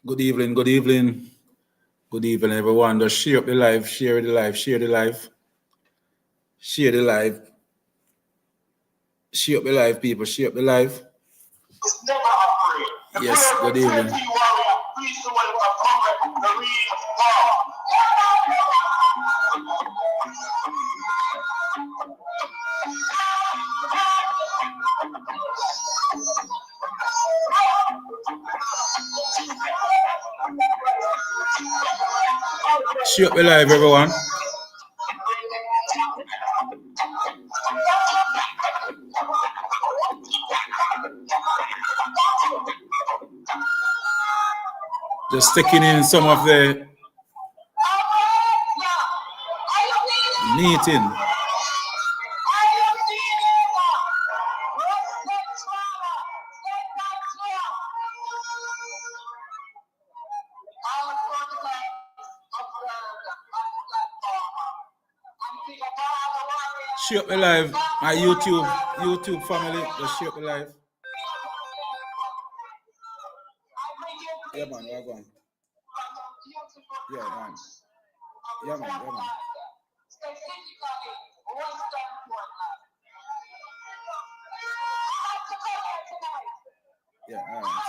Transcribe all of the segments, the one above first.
Good evening, good evening, good evening, everyone. Just share up the live, share the live, share the live, share the live, share up the live, people, share up the live. It's never afraid. Yes, good evening. Please do welcome Marie Ball. Share up the live, everyone. Just taking in some of the meeting. Share up the live, my YouTube family. Just share up the live. Yeah, man, we're going. Yeah, man. Yeah, man, yeah, man. Yeah, all right.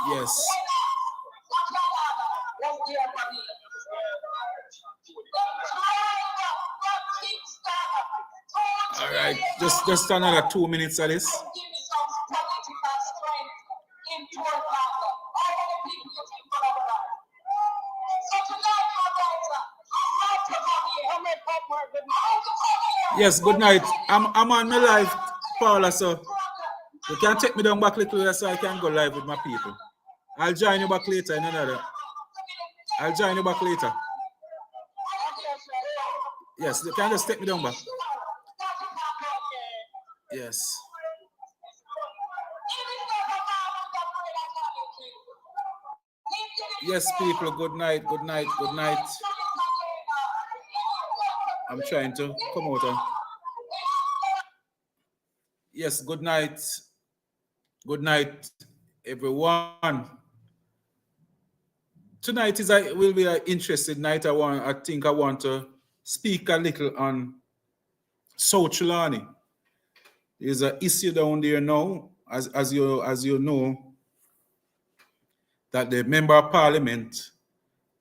Yes. All right, just another 2 minutes of this. Yes, good night. I'm on my live, Paula, so you can take me down back a little so I can go live with my people. I'll join you back later in another. I'll join you back later. Yes, you can just take me down back. Yes. Yes, people, good night, good night, good night. I'm trying to come out on. Yes, good night. Good night, everyone. Tonight will be an interesting night. I think I want to speak a little on South Trelawney. There's an issue down there now, as you know, that the Member of Parliament,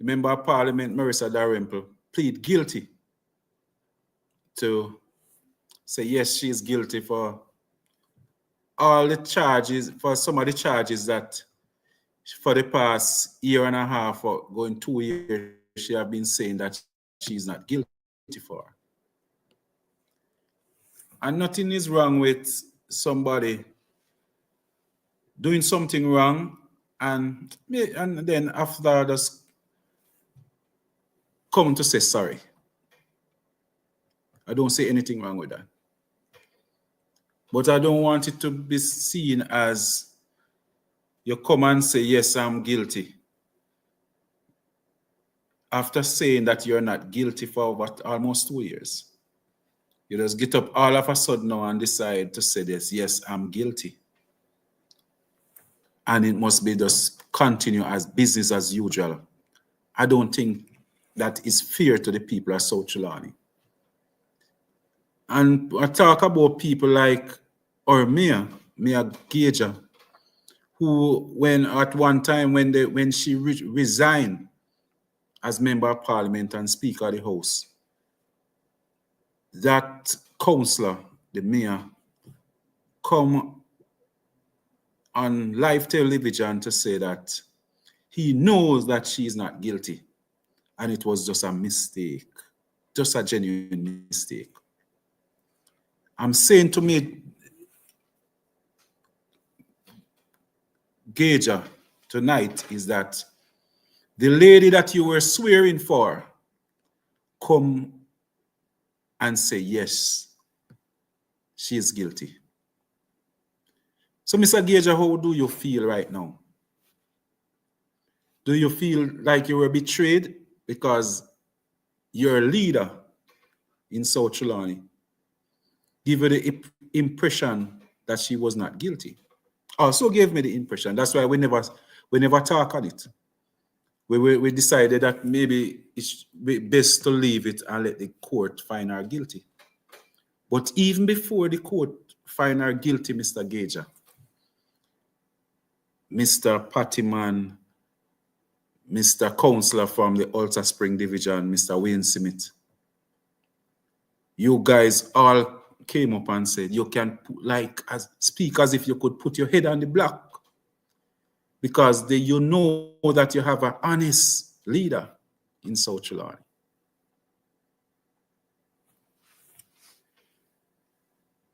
Marissa Dalrymple, plead guilty to say yes, she is guilty for all the charges, for some of the charges that for the past year and a half or going 2 years, she have been saying that she's not guilty for. And nothing is wrong with somebody doing something wrong and then after just come to say sorry. I don't see anything wrong with that. But I don't want it to be seen as you come and say, yes, I'm guilty. After saying that you're not guilty for about almost 2 years. You just get up all of a sudden now and decide to say this, yes, I'm guilty. And it must be just continue as business as usual. I don't think that is fair to the people of South Trelawney. And I talk about people like or Mia Gager, who when at one time when she resigned as Member of Parliament and Speaker of the House, that councillor, the mayor, come on live television to say that he knows that she is not guilty and it was just a mistake, just a genuine mistake. I'm saying to me, Gager, tonight is that the lady that you were swearing for come and say, yes, she is guilty. So, Mr. Gager, how do you feel right now? Do you feel like you were betrayed because your leader in South Trelawney give her the impression that she was not guilty. Also gave me the impression. That's why we never talk on it. We decided that maybe it's best to leave it and let the court find her guilty. But even before the court find her guilty, Mr. Gager, Mr. Pattyman, Mr. Counselor from the Alta Spring Division, Mr. Wayne Smith, you guys all came up and said you can speak as if you could put your head on the block, because you know that you have an honest leader in South Trelawney.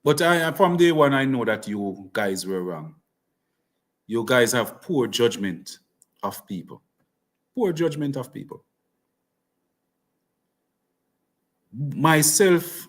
But from day one, I know that you guys were wrong. You guys have poor judgment of people. Poor judgment of people. Myself,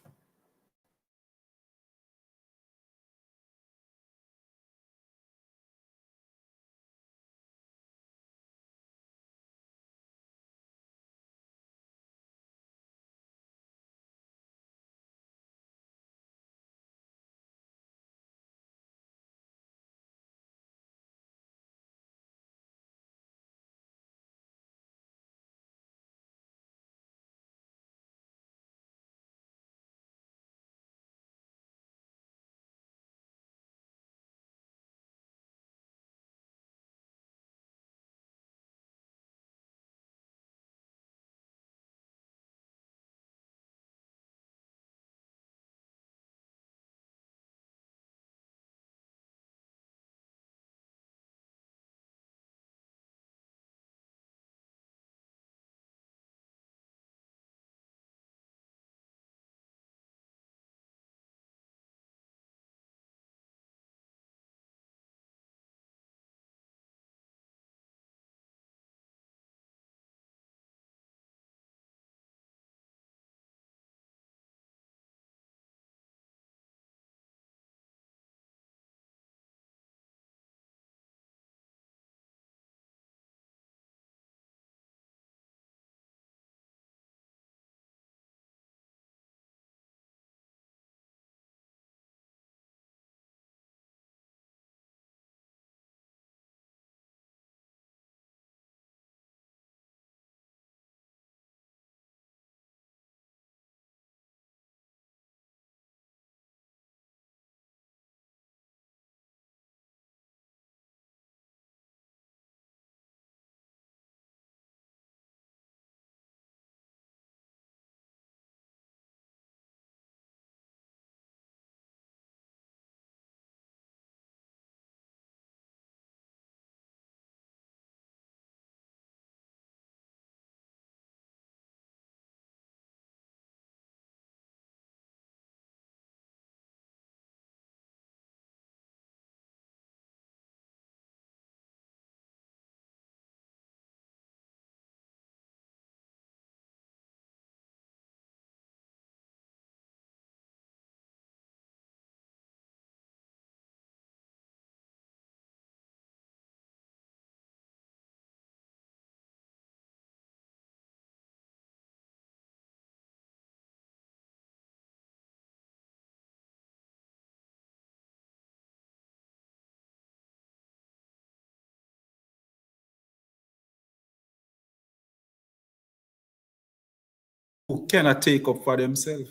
who cannot take up for themselves.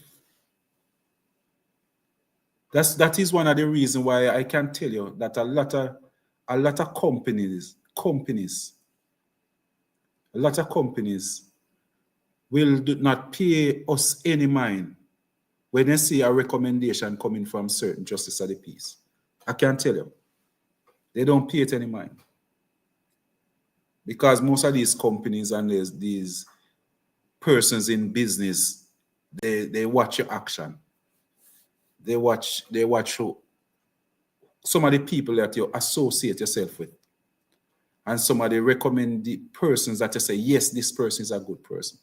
That is one of the reasons why I can tell you that a lot of companies will not pay us any mind when they see a recommendation coming from certain justice of the peace. I can tell you, they don't pay it any mind, because most of these companies and these persons in business, they watch your action. They watch who, some of the people that you associate yourself with, and some of the recommended persons that you say, yes, this person is a good person.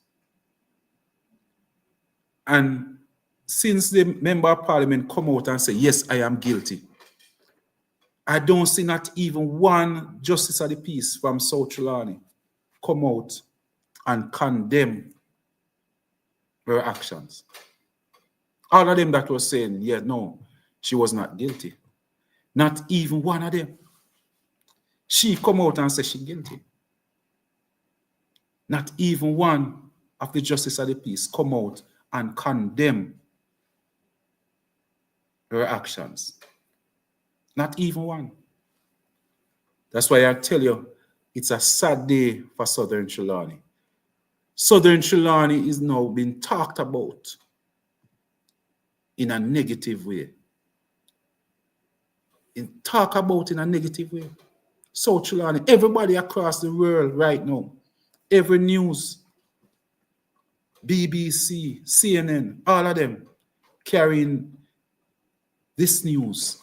And since the member of parliament come out and say, yes, I am guilty, I don't see not even one justice of the peace from South Trelawney come out and condemn her actions. All of them that was saying, yeah, no, she was not guilty. Not even one of them. She come out and say she guilty. Not even one of the justice of the peace come out and condemn her actions. Not even one. That's why I tell you, it's a sad day for Southern Trelawney. Southern Trelawney is now being talked about in a negative way. Talk about in a negative way. South Trelawney, everybody across the world right now, every news, BBC, CNN, all of them carrying this news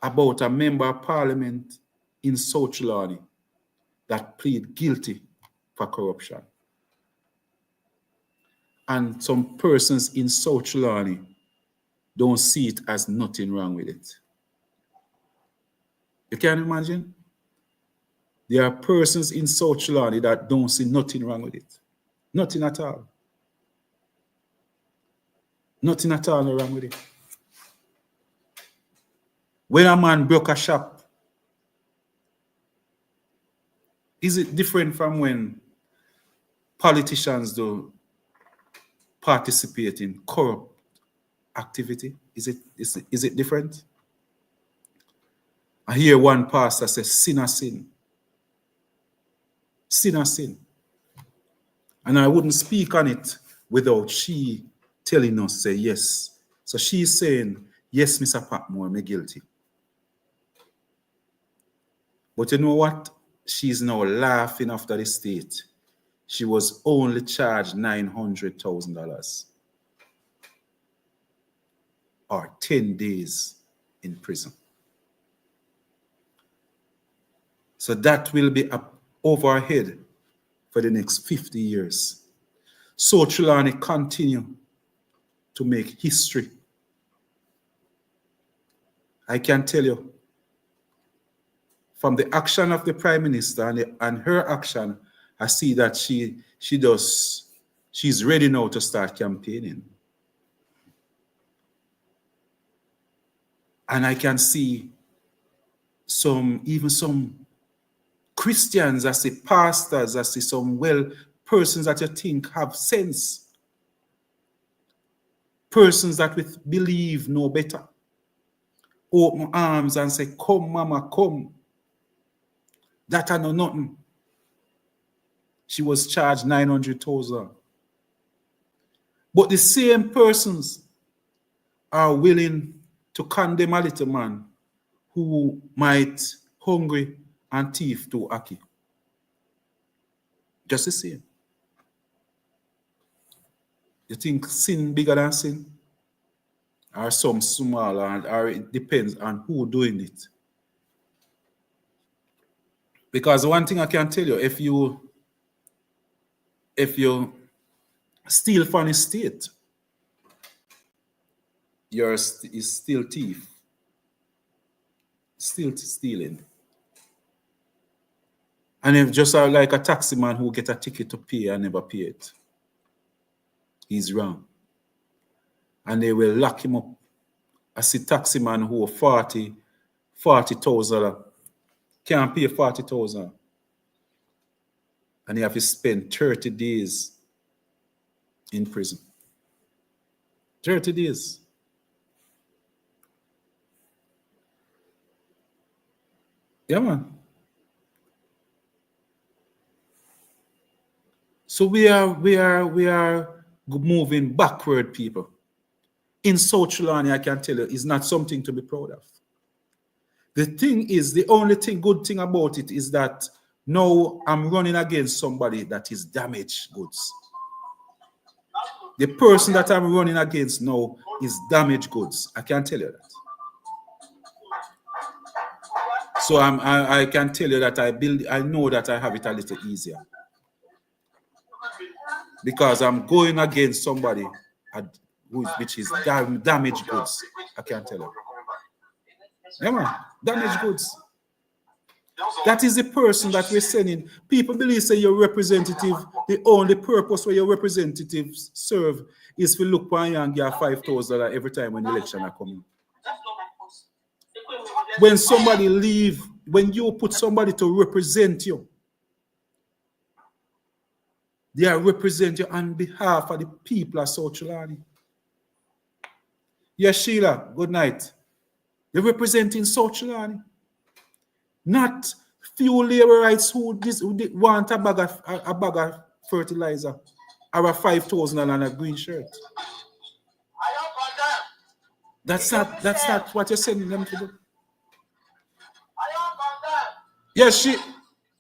about a member of parliament in South Trelawney that plead guilty for corruption. And some persons in South Trelawney don't see it as nothing wrong with it. You can imagine? There are persons in South Trelawney that don't see nothing wrong with it. Nothing at all. Nothing at all wrong with it. When a man broke a shop, is it different from when politicians do participate in corrupt activity? Is it different? I hear one pastor say, sin a sin. Sin a sin. And I wouldn't speak on it without she telling us, say yes. So she's saying, yes, Mr. Patmore, me guilty. But you know what? She's now laughing after the state. She was only charged $900,000 or 10 days in prison. So that will be up over her head for the next 50 years. So Trelawney continue to make history. I can tell you, from the action of the Prime Minister and her action, I see that she's ready now to start campaigning. And I can see even some Christians, I see pastors, I see some persons that you think have sense. Persons that believe no better. Open arms and say, come, mama, come. That I know nothing. She was charged $900,000. But the same persons are willing to condemn a little man who might hungry and thief to Aki. Just the same. You think sin bigger than sin? Or some smaller, or it depends on who doing it. Because one thing I can tell you, if you steal from the state, you're still thief. Still stealing. And if just like a taxi man who get a ticket to pay and never pay it, he's wrong. And they will lock him up. I see taxi man who $40,000 can't pay $40,000. And he have to spend 30 days in prison. 30 days. Yeah, man. So we are moving backward, people. In South Trelawney, I can tell you, is not something to be proud of. The thing is, the only good thing about it is that now I'm running against somebody that is damaged goods. The person that I'm running against now is damaged goods. I can tell you that. So I can tell you that I know that I have it a little easier. Because I'm going against somebody which is damaged goods. I can tell you. Yeah, man, damaged goods. That is the person that we're sending. People believe say your representative, the only purpose where your representatives serve is to look for you and get $5,000 every time when the election are coming. When somebody leave, when you put somebody to represent you, they are represent you on behalf of the people of South Chilani. Yes, Sheila, good night. You're representing South Chilani. Not few laborites who want a bag of fertilizer or a $5,000 and a green shirt. That's not what you're sending them to do. Yes,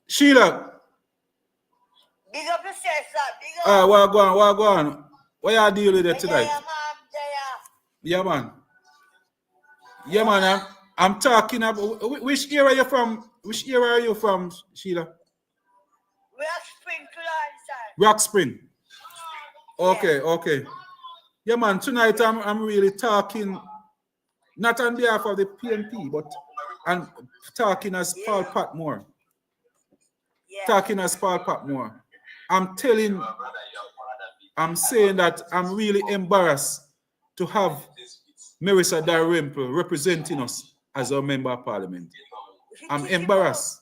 Sheila. Big up yourself, sir. Big up. What go on? What are you dealing with it tonight? Yeah, man. Yeah, man. I'm talking about which area are you from? Which area are you from, Sheila? Rock Spring, sir. Rock Spring. Okay. Yeah, man. Tonight I'm really talking not on behalf of the PNP, but I'm talking as Paul Patmore. Talking as Paul Patmore. I'm saying that I'm really embarrassed to have Marissa Dalrymple representing us as our member of parliament. I'm embarrassed.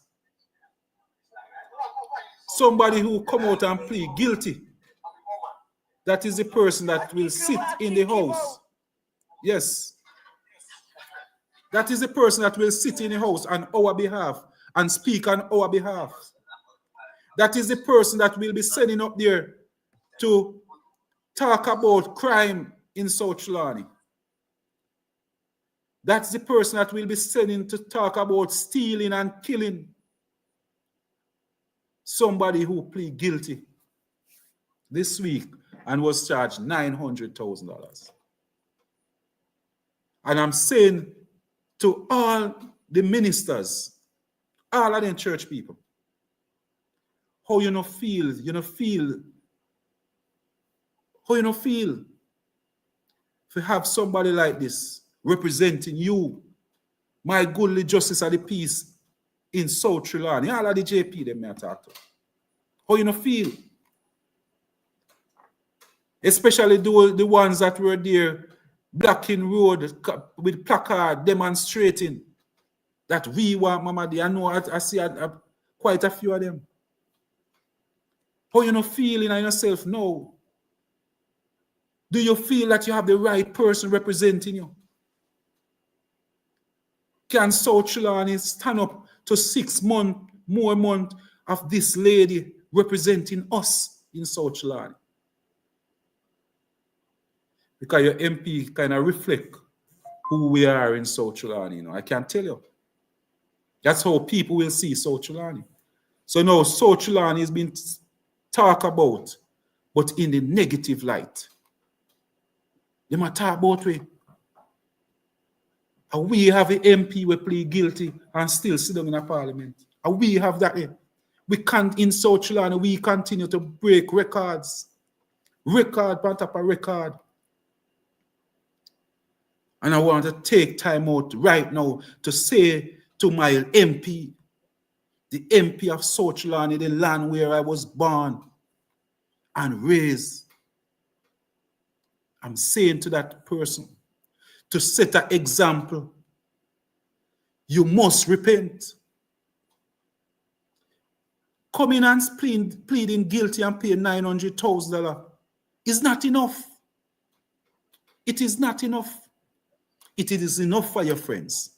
Somebody who come out and plead guilty, that is the person that will sit in the house. Yes. That is the person that will sit in the house on our behalf and speak on our behalf. That is the person that will be sending up there to talk about crime in South Chilani. That's the person that will be sending to talk about stealing and killing somebody who plead guilty this week and was charged $900,000. And I'm saying to all the ministers, all of them church people, how you feel to have somebody like this representing you, my goodly justice of the peace in South Chilani, all of the JP them may talk to. How you feel? Especially the ones that were there blocking road with placard demonstrating that we want Mamadi. I know I see quite a few of them. How you feeling on yourself now? Do you feel that you have the right person representing you? Can South Chilani stand up to 6 months, more months of this lady representing us in South Chilani? Because your MP kind of reflect who we are in South Chilani, I can't tell you. That's how people will see South Chilani. So now South Chilani is being talked about, but in the negative light. They might talk about we. And we have an MP who plead guilty and still sit down in a parliament. And we have that here. We can't, in South Chilani, we continue to break records. Record on top of record. And I want to take time out right now to say to my MP, the MP of South Chilani, the land where I was born and raised. I'm saying to that person, to set an example, you must repent. Coming and pleading guilty and paying $900,000 is not enough. It is not enough. It is enough for your friends.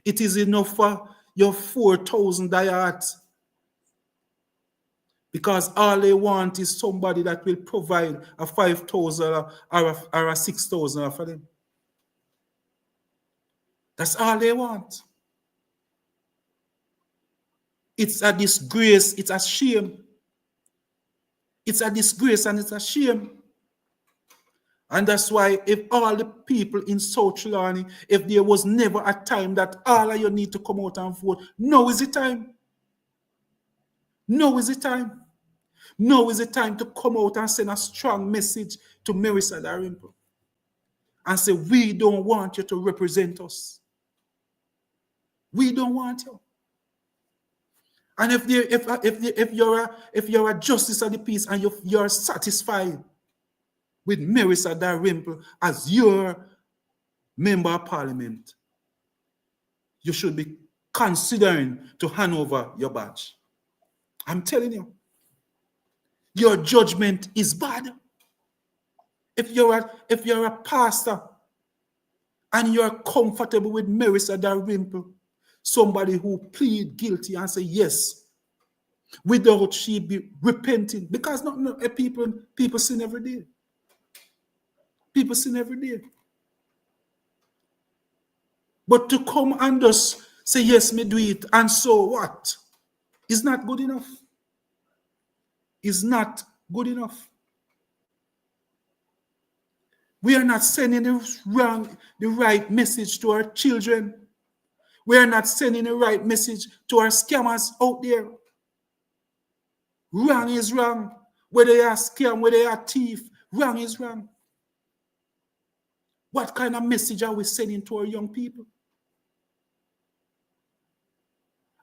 It is enough for your 4,000 diehards. Because all they want is somebody that will provide a $5,000 or a $6,000 for them. That's all they want. It's a disgrace. It's a shame. It's a disgrace and it's a shame. And that's why if all the people in South Chilani, if there was never a time that all of you need to come out and vote, now is the time. Now is the time. Now is the time to come out and send a strong message to Marissa Dalrymple and say, we don't want you to represent us. We don't want you. And if you're a justice of the peace and you're satisfied with Marissa Dalrymple as your member of parliament, you should be considering to hand over your badge. I'm telling you, your judgment is bad. If you're a pastor and you're comfortable with Marissa Dalrymple, somebody who plead guilty and say yes, without she be repenting, because people sin every day. People sin every day. But to come and just say yes, me do it, and so what? Is not good enough. Is not good enough. We are not sending the right message to our children. We are not sending the right message to our scammers out there. Wrong is wrong. Whether you are scam, whether you are thief, wrong is wrong. What kind of message are we sending to our young people?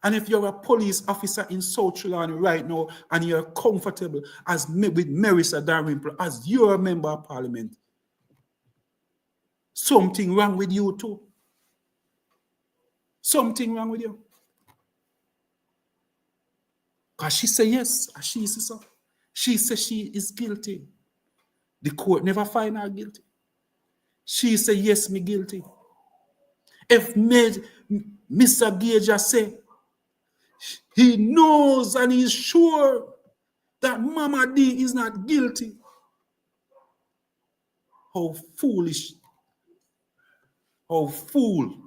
And if you're a police officer in South Carolina right now and you're comfortable with Marissa Dalrymple as your member of parliament, something wrong with you too. Something wrong with you. Because she said yes, and she said so. She said she is guilty. The court never find her guilty. She said yes, me guilty. If Mr. Gage say he knows and he's sure that Mama D is not guilty, how foolish, how fool.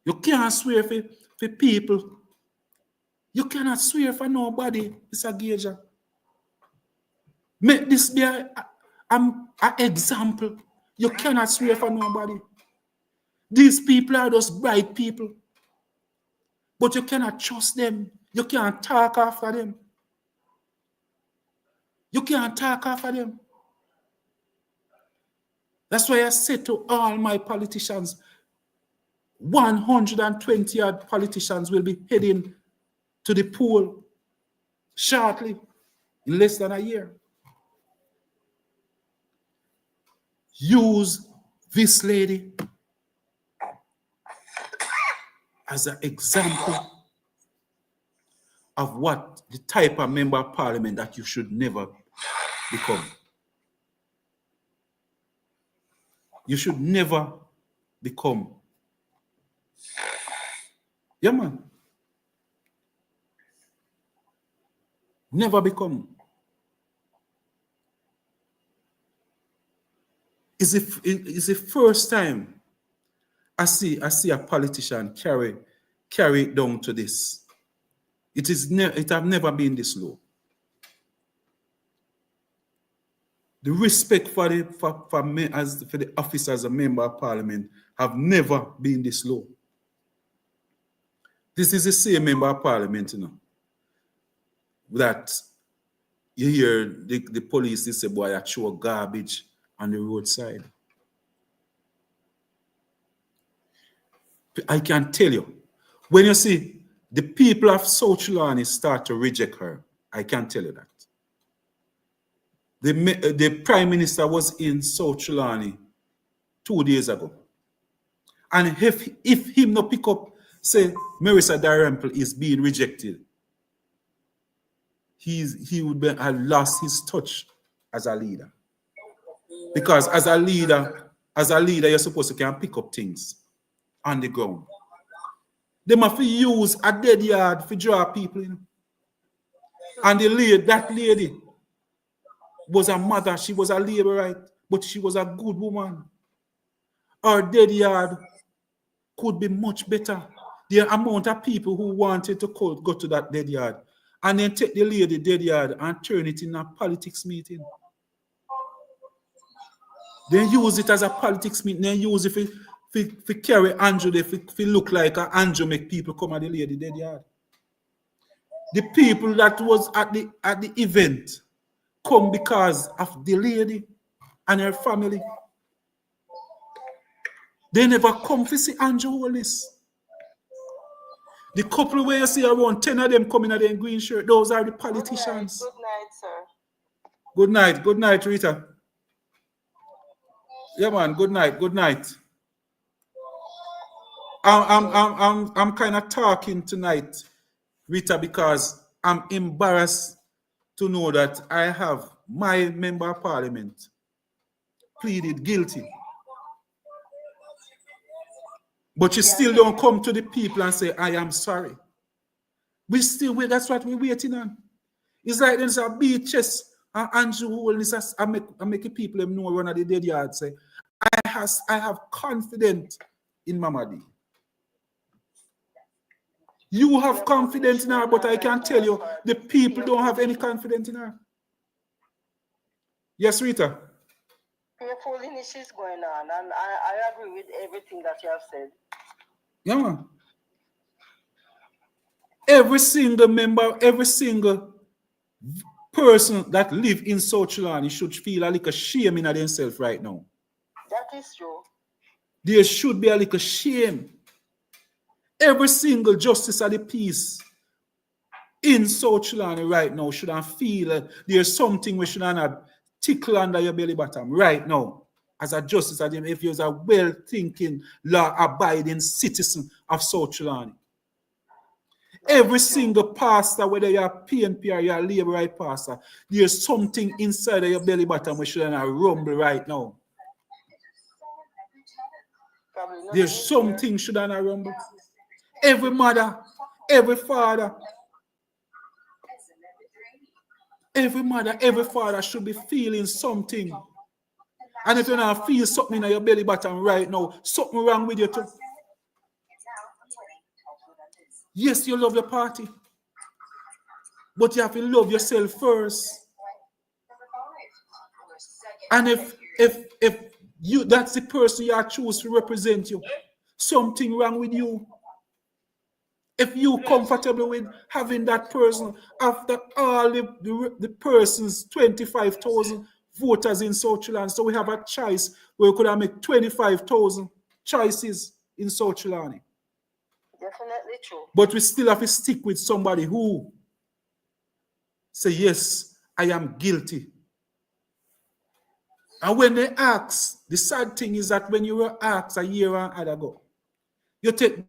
You can't swear for people. You cannot swear for nobody, Mr. Gage. Make this be an example. You cannot swear for nobody. These people are just bright people. But you cannot trust them. You can't talk after them. You can't talk after them. That's why I said to all my politicians, 120 odd politicians will be heading to the poll shortly, in less than a year. Use this lady as an example of what the type of member of parliament that you should never become. You should never become. Yeah, man. Never become. It's the first time I see a politician carry it down to this. It have never been this low. The respect for the office as a member of parliament have never been this low. This is the same member of parliament, that you hear the police, they say, boy, I throw garbage on the roadside. I can tell you, when you see the people of South Carolina start to reject her, I can tell you that. The Prime Minister was in South Carolina 2 days ago. And if him no pick up, say, Marissa Dalrymple is being rejected, he would have lost his touch as a leader. Because as a leader, you're supposed to can pick up things on the ground. They must use a dead yard to draw people in. And that lady was a mother, she was a laborite, but she was a good woman. Our dead yard could be much better. The amount of people who wanted to go to that dead yard and then take the lady dead yard and turn it in a politics meeting. Then use it as a politics meeting. Then use it for carry Andrew, if look like Andrew make people come at the lady dead yard. The people that was at the event come because of the lady and her family. They never come to see Andrew Holness. The couple where you see around 10 of them coming at them green shirt, those are the Good night. politicians. Good night, sir. Good night, Rita. Yeah, man, good night, good night. I'm kind of talking tonight, Rita, because I'm embarrassed to know that I have my member of parliament pleaded guilty. But you still don't come to the people and say, I am sorry. We still wait, that's what we're waiting on. It's like there's a beaches and Andrew Holness, I make the people them know one of the dead yard say, I have confidence in Mama D. You have confidence in her, but I can tell you the people don't have any confidence in her. Yes, Rita. Fearfulness is going on, and I agree with everything that you have said. Yeah, man. Every single member, every single person that live in South Chilani should feel a little shame in themselves right now. That is true. There should be a little shame. Every single justice of the peace in South Chilani right now should feel there's something we should have tickle under your belly bottom right now. As a justice, if you're a well-thinking, law-abiding citizen of South Chilani. Every single pastor, whether you're a PNP or you're a Labour right pastor, there's something inside of your belly button which should rumble right now. There's something should rumble. Every mother, every father, every father should be feeling something. And if you don't feel something in your belly button right now, something wrong with you too. Yes, you love your party, but you have to love yourself first. And if you that's the person you choose to represent you, something wrong with you. If you comfortable with having that person after all the person's 25,000 voters in South Chilani, so we have a choice where we could have made 25,000 choices in South Chilani. Definitely true. But we still have to stick with somebody who say, yes, I am guilty. And when they ask, the sad thing is that when you were asked a year and a half ago, you take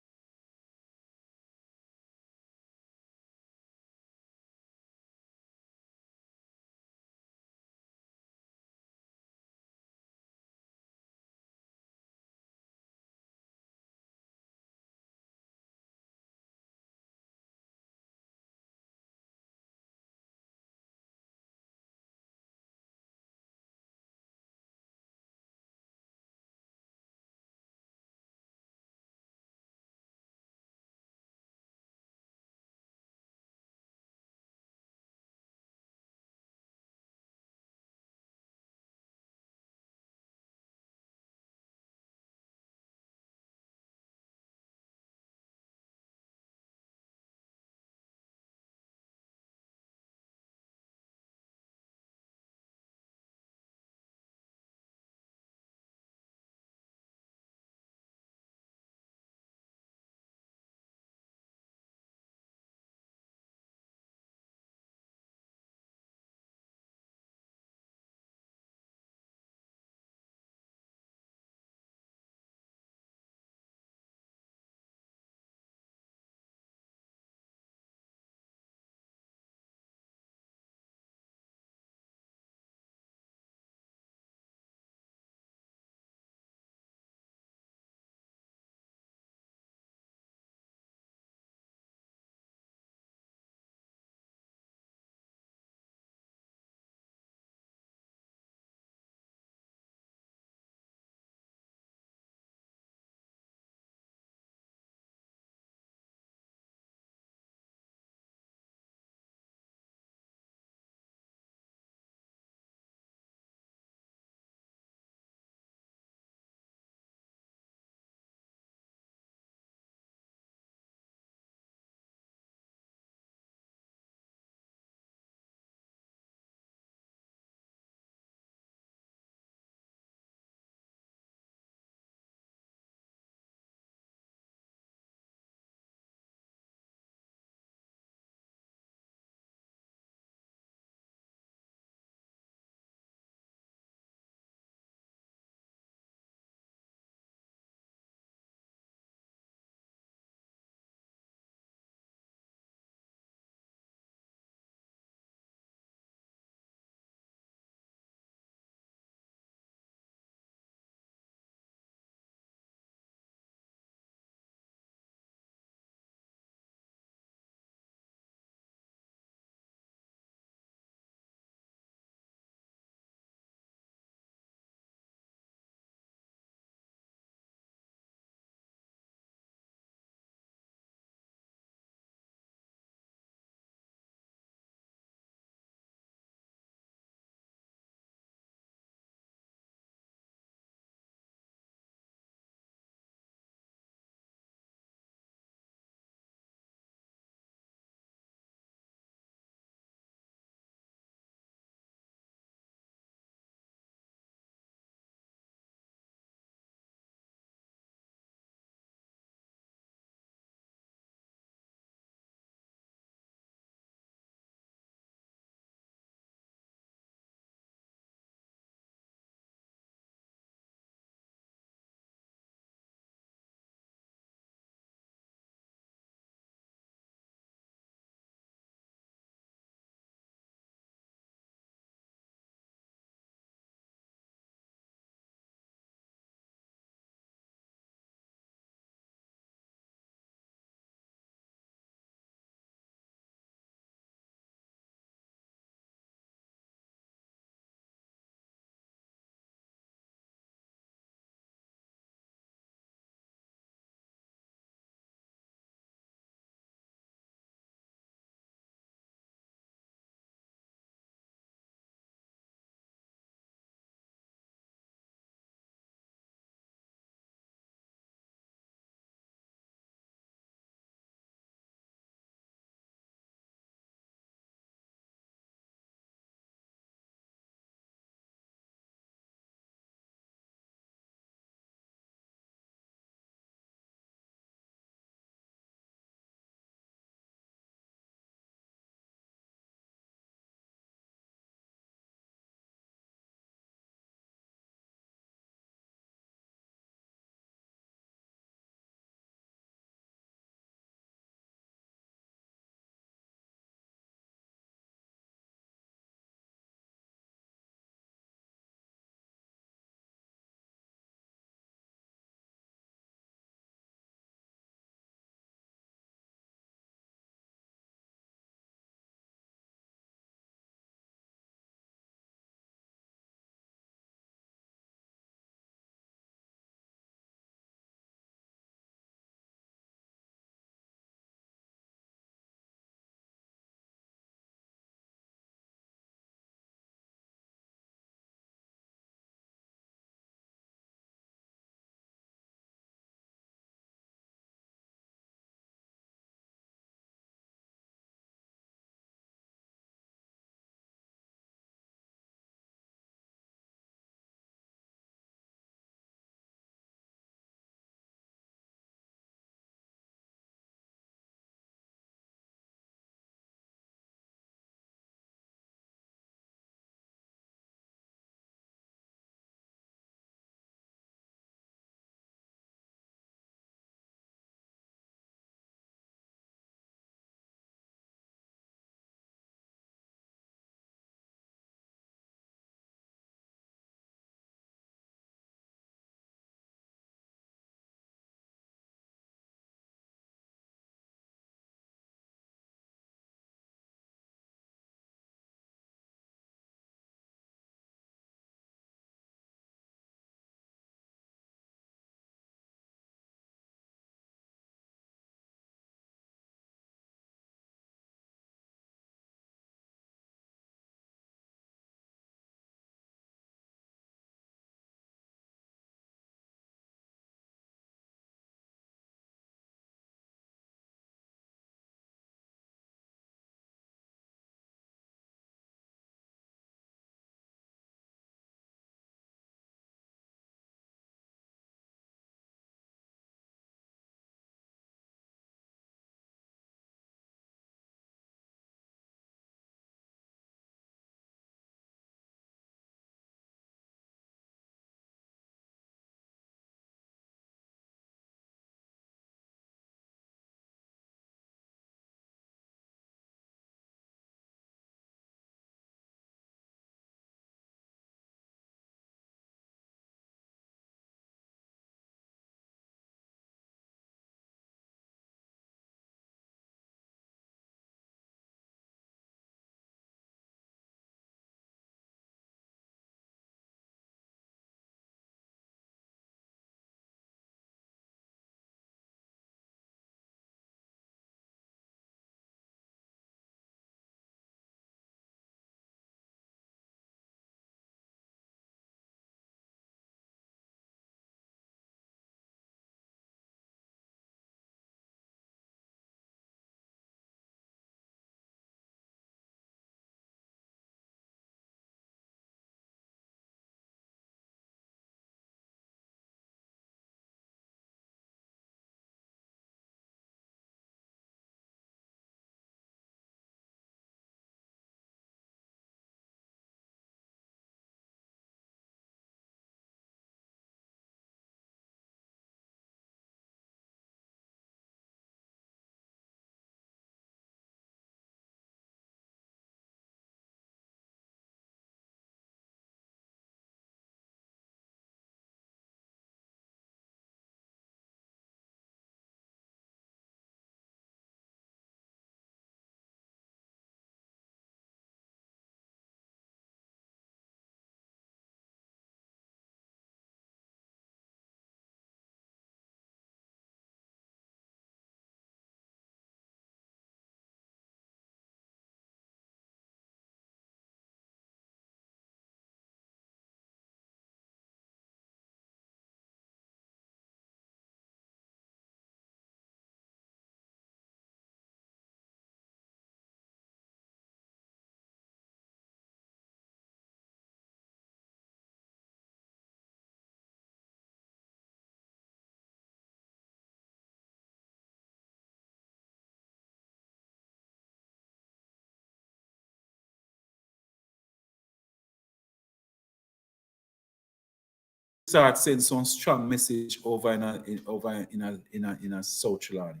start sending some strong message over in a South Chilani.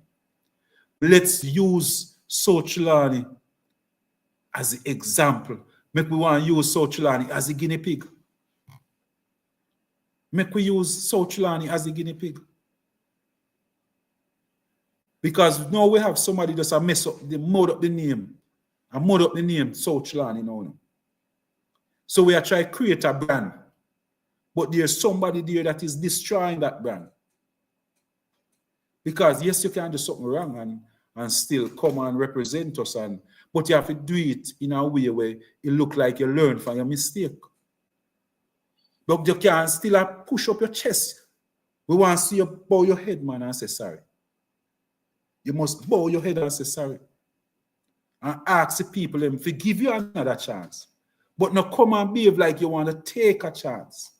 Let's use South Chilani as the example. Make we want to use South Chilani as a guinea pig. Make we use South Chilani as a guinea pig. Because now we have somebody just a mess up, they mud up the name. And mud up the name South Chilani now. So we are trying to create a brand. But there's somebody there that is destroying that brand. Because yes, you can do something wrong and still come and represent us, but you have to do it in a way where it look like you learn from your mistake. But you can still push up your chest. We want to see you bow your head, man, and say sorry. You must bow your head and say sorry. And ask the people them to give you another chance. But not come and behave like you want to take a chance.